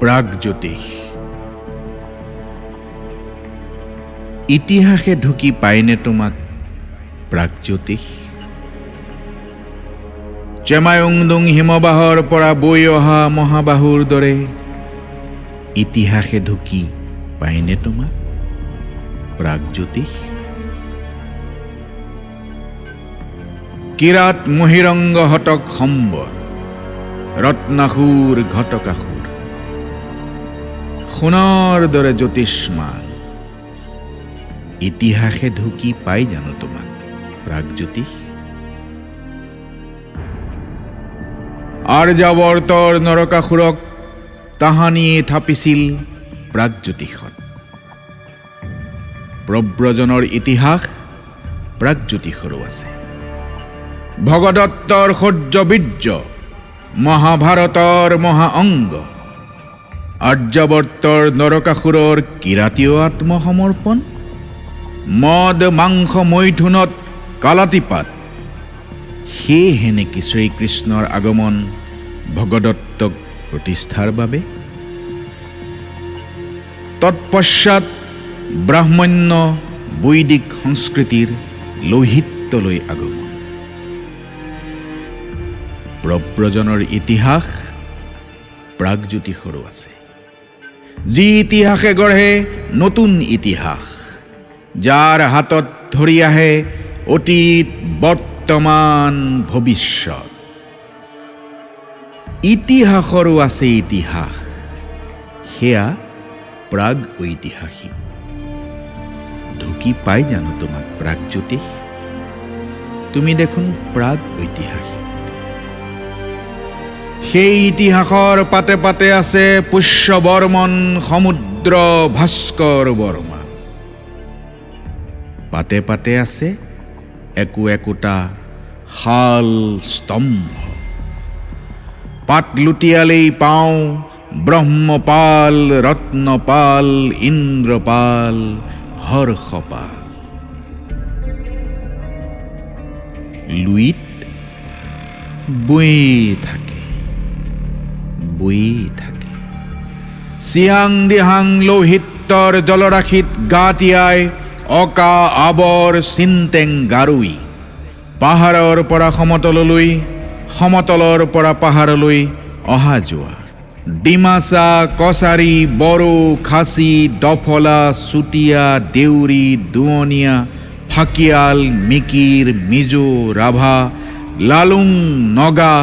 প্ৰাগজ্যোতিষ। ইতিহাসে ঢুকি পায়নে তোমাক প্ৰাগজ্যোতিষ? চেমায়ুংডুং হিমবাহৰ পৰা বৈ অহা মহাবাহুৰ দৰে ইতিহাসে ঢুকি পায়নে তোমাক প্ৰাগজ্যোতিষ? কিৰাত মহিৰংগ হতক সম্বৰ, ৰত্নাসুৰ ঘটকাসুৰ, সোণৰ দৰে জ্যোতিষ্মান ইতিহাসে ঢুকি পাই জানো তোমাক প্ৰাগজ্যোতিষ? আৰ্যাৱৰ্তৰ নৰকাসুৰক তাহানিয়ে থাপিছিল প্ৰাগজ্যোতিষত। প্ৰব্ৰজনৰ ইতিহাস প্ৰাগজ্যোতিষৰো আছে। ভগদত্তৰ শৌৰ্যবীৰ্য, মহাভাৰতৰ মহা অংগ, আৰ্যাৱৰ্তৰ নৰকাসুৰৰ কিৰাতীয় আত্মসমৰ্পণ, মদ মাংস মৈথুনত কালাতিপাত, সেয়েহে নেকি শ্ৰীকৃষ্ণৰ আগমন ভগদত্তক প্ৰতিষ্ঠাৰ বাবে? তৎপশ্চাৎ ব্ৰাহ্মণ্য বৈদিক সংস্কৃতিৰ লৌহিত্যলৈ আগমন। প্ৰব্ৰজনৰ ইতিহাস প্ৰাগজ্যোতিষৰো আছে। যি ইতিহাসে গঢ়ে নতুন ইতিহাস, যাৰ হাতত ধৰি আহে অতীত বৰ্তমান ভৱিষ্যত। ইতিহাসৰো আছে ইতিহাস, সেয়া প্ৰাগ ঐতিহাসিক। ঢুকি পাই জানো তোমাক প্ৰাগজ্যোতিষ? তুমি দেখোন প্ৰাগ ঐতিহাসিক। সেই ইতিহাসৰ পাতে পাতে আছে পুষ্য বৰ্মন, সমুদ্ৰ ভাস্কৰ বৰ্মা। পাতে পাতে আছে একো একোটা শাল স্তম্ভ। পাত লুটিয়ালেই পাওঁ ব্ৰহ্মপাল, ৰত্নপাল, ইন্দ্ৰপাল, হৰ্ষপাল। লুইত বৈয়ে থাকে, বৈয়ে থাকে। চিয়াং দিহাং লৌহিত্যৰ জলৰাশিত গা তিয়াই অকা আবৰ চিন্তেং গাৰুই। পাহাৰৰ পৰা সমতললৈ, সমতলৰ পৰা পাহাৰলৈ অহা যোৱা। ডিমাচা, কছাৰী, বড়ো, খাচী, ডফলা, চুতীয়া, দেউৰী, দোৱনীয়া, ফাকিয়াল, মিকিৰ, মিজো, ৰাভা, লালুং, নগা,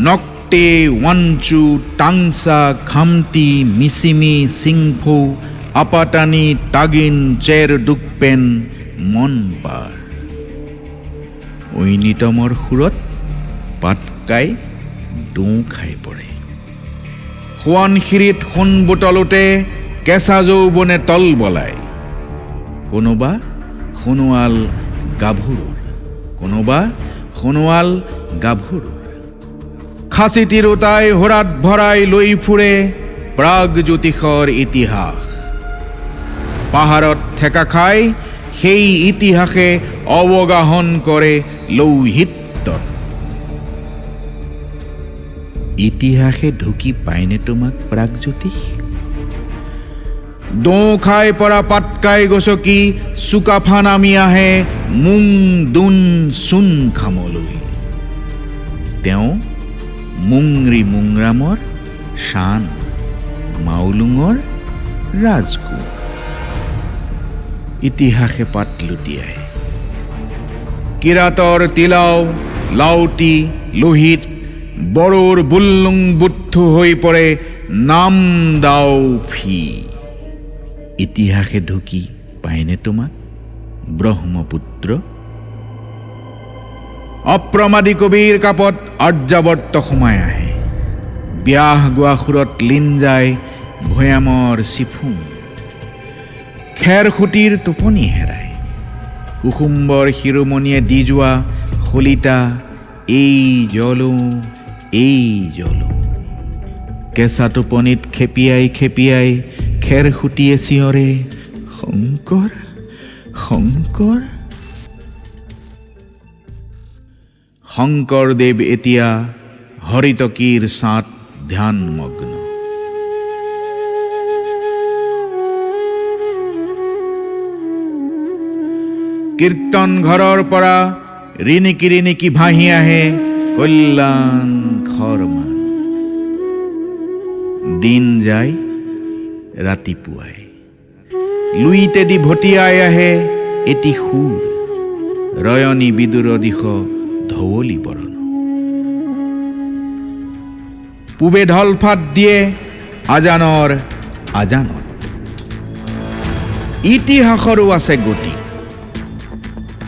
নক্টে, ৱানচু, টাংচা, খামতি, মিচিমি, চিংফৌ, আপাটানি, টাগিন, চেৰ ডুকপেন, মনপাৰ। ঐনিতমৰ সুৰত পাতকাই দোঁ খাই পৰে। সোৱণশিৰিত সোণ বুটলোতে কেঁচা যৌৱনে তল বলায়। কোনোবা সোণোৱাল গাভৰুৰ, কোনোবা সোণোৱাল গাভৰুৰ। খাচী তিৰোতাই হোৰাত ভৰাই লৈ ফুৰে প্ৰাগজ্যোতিষৰ ইতিহাস। পাহাৰত ঠেকা খাই সেই ইতিহাসে অৱগাহন কৰে লৌহিত্যত। ইতিহাসে ঢুকি পায়নে তোমাক প্ৰাগজ্যোতিষ? দোঁ খাই পৰা পাতকাই গছকি চুকাফা নামি আহে মুং দুন চুন খামলৈ। তেওঁ মুংৰি মুংৰামৰ শান, মাউলুঙৰ ৰাজকোঁৱৰ। ইতিহাসে পাত লুটিয়াই। কিৰাতৰ তিলাও, লাউতি, লোহিত, বড়োৰ বুল্লুং বুদ্ধু হৈ পৰে নাম দাও ফি। ইতিহাসে ঢুকি পায়নে তোমাক ব্ৰহ্মপুত্ৰ? অপ্ৰমাদী কবিৰ কাপত আৰ্যাৱৰ্ত সোমাই আহে। ব্যাস গোৱা সুৰত লীন যায় ভৈয়ামৰ চিফুং। খেৰ খুটিৰ টোপনি হেৰাই। কুসুম্বৰ শিৰোমণিয়ে দি যোৱা শলিতা এই জলো, এই জলো। কেঁচা টোপনিত খেপিয়াই খেপিয়াই খেৰ খুটিয়ে চিঞৰে শংকৰ, শংকৰ। শংকৰদেৱ এতিয়া হৰিতকীৰ ছাঁত ধ্যানমগ্ন। কীৰ্তন ঘৰৰ পৰা ৰিণিকি ৰিণিকি ভাহি আহে কল্যাণ খৰমান। দিন যায় ৰাতিপুৱাই, লুইতেদি ভটিয়াই আহে এটি সুৰ, ৰয়নী বিদুৰ দিশ ধৱলী বৰণ। পূবে ঢলফাট দিয়ে আজানৰ আজানত। ইতিহাসৰো আছে গতি,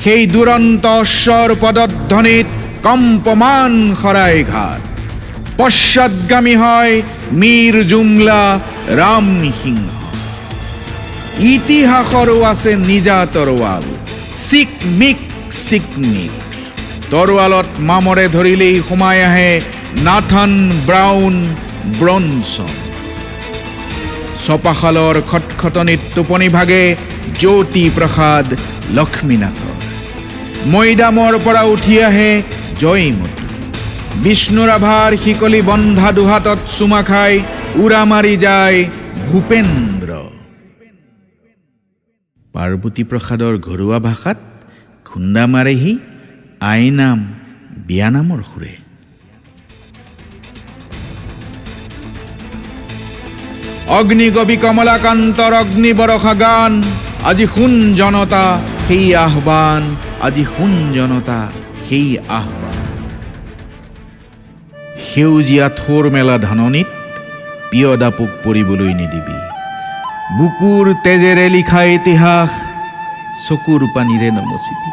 সেই দুৰন্ত স্বৰ পদধ্বনিত কম্পমান শৰাইঘাট। পশ্চাদগামী হয় মীৰ জুমলা ৰাম সিংহ। ইতিহাসৰো আছে নিজা তৰোৱাল, চিকমিক চিকমিক। তৰোৱালত মামৰে ধৰিলেই সোমাই আহে নাথান ব্ৰাউন ব্ৰনছন। ছপাশালৰ খটখটনিত টোপনি ভাগে জ্যোতি প্ৰসাদ লক্ষ্মীনাথৰ। মৈদামৰ পৰা উঠি আহে জয়মতী। বিষ্ণুৰাভাৰ শিকলি বন্ধা দুহাতত চুমা খাই উৰা মাৰি যায় ভূপেন্দ্ৰ। পাৰ্বতী প্ৰসাদৰ ঘৰুৱা ভাষাত খুন্দা মাৰেহি আইনাম বিয়ানামৰ সুৰে। অগ্নিকবি কমলাকান্তৰ অগ্নি বৰষা গান। আজি শুন জনতা সেই আহ্বান, আজি শুন জনতা সেই আহ্বান। সেউজীয়া থোৰ মেলা ধাননিত পিয়দা পোক পৰিবলৈ নিদিবি। বুকুৰ তেজেৰে লিখা ইতিহাস চকুৰ পানীৰে নমচিবি।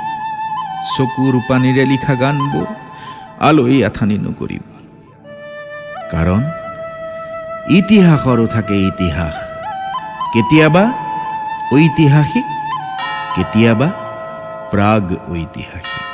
চকুৰ পানীৰে লিখা গানবোৰ আলৈ আথানি নকৰিবি। কাৰণ ইতিহাসৰো থাকে ইতিহাস, কেতিয়াবা ঐতিহাসিক, কেতিয়াবা প্ৰাগ ঐতিহাসিক।